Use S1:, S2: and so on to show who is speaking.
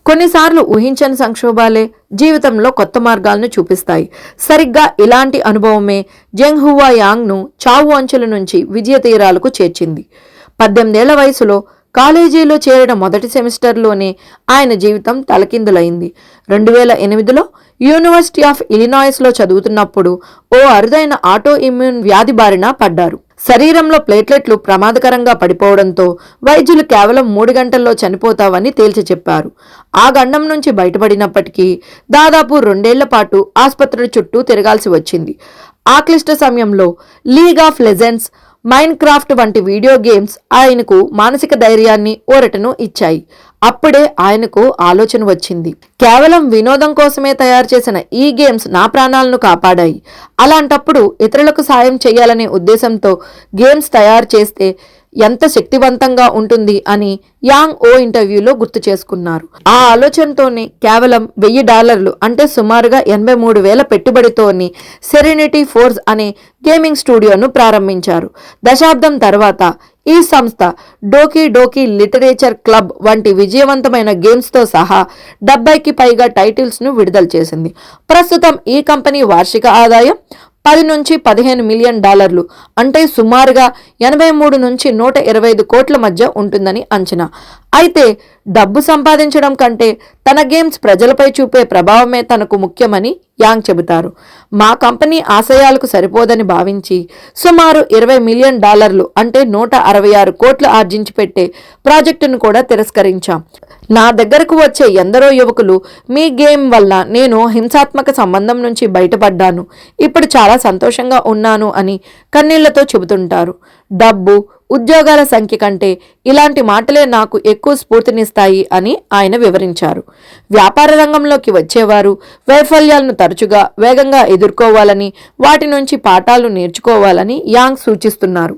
S1: కొన్నిసార్లు ఊహించని సంక్షోభాలే జీవితంలో కొత్త మార్గాలను చూపిస్తాయి. సరిగ్గా ఇలాంటి అనుభవమే జెంగ్హువా యాంగ్ను చావు అంచుల నుంచి విజయ తీరాలకు చేర్చింది. 18 ఏళ్ల వయసులో కాలేజీలో చేరిన మొదటి సెమిస్టర్లోనే ఆయన జీవితం తలకిందులైంది. 2008లో యూనివర్సిటీ ఆఫ్ ఇలినాయిస్లో చదువుతున్నప్పుడు ఓ అరుదైన ఆటో ఇమ్యూన్ వ్యాధి బారిన పడ్డారు. శరీరంలో ప్లేట్లెట్లు ప్రమాదకరంగా పడిపోవడంతో వైద్యులు కేవలం 3 గంటల్లో చనిపోతావని తేల్చి చెప్పారు. ఆ గండం నుంచి బయటపడినప్పటికీ దాదాపు 2 ఏళ్ల పాటు ఆసుపత్రుల చుట్టూ తిరగాల్సి వచ్చింది. ఆ క్లిష్ట సమయంలో League of Legends, Minecraft వంటి వీడియో గేమ్స్ ఆయనకు మానసిక ధైర్యాన్ని, ఊరటను ఇచ్చాయి. అప్పుడే ఆయనకు ఆలోచన వచ్చింది. కేవలం వినోదం కోసమే తయారు చేసిన ఈ గేమ్స్ నా ప్రాణాలను కాపాడాయి. అలాంటప్పుడు ఇతరులకు సాయం చేయాలనే ఉద్దేశంతో గేమ్స్ తయారు చేస్తే ఎంత శక్తివంతంగా ఉంటుంది అని యాంగ్ ఓ ఇంటర్వ్యూలో గుర్తు చేసుకున్నారు. ఆ ఆలోచనతోనే కేవలం $1000 అంటే సుమారుగా 83,000 పెట్టుబడితోని సెరెనిటీ ఫోర్స్ అనే గేమింగ్ స్టూడియోను ప్రారంభించారు. దశాబ్దం తర్వాత ఈ సంస్థ డోకీ డోకీ లిటరేచర్ క్లబ్ వంటి విజయవంతమైన గేమ్స్తో సహా 70కి పైగా టైటిల్స్ను విడుదల చేసింది. ప్రస్తుతం ఈ కంపెనీ వార్షిక ఆదాయం $10 నుంచి $15 మిలియన్ అంటే సుమారుగా 83 నుంచి 125 కోట్ల మధ్య ఉంటుందని అంచనా. అయితే డబ్బు సంపాదించడం కంటే తన గేమ్స్ ప్రజలపై చూపే ప్రభావమే తనకు ముఖ్యమని యాంగ్ చెబుతారు. మా కంపెనీ ఆశయాలకు సరిపోదని భావించి సుమారు $20 మిలియన్ అంటే 166 కోట్లు ఆర్జించి పెట్టే ప్రాజెక్టును కూడా తిరస్కరించాం. నా దగ్గరకు వచ్చే ఎందరో యువకులు మీ గేమ్ వల్ల నేను హింసాత్మక సంబంధం నుంచి బయటపడ్డాను, ఇప్పుడు చాలా సంతోషంగా ఉన్నాను అని కన్నీళ్లతో చెబుతుంటారు. డబ్బు, ఉద్యోగాల సంఖ్య కంటే ఇలాంటి మాటలే నాకు ఎక్కువ స్ఫూర్తినిస్తాయి అని ఆయన వివరించారు. వ్యాపార రంగంలోకి వచ్చేవారు వైఫల్యాలను తరచుగా వేగంగా ఎదుర్కోవాలని, వాటి నుంచి పాఠాలు నేర్చుకోవాలని యాంగ్ సూచిస్తున్నారు.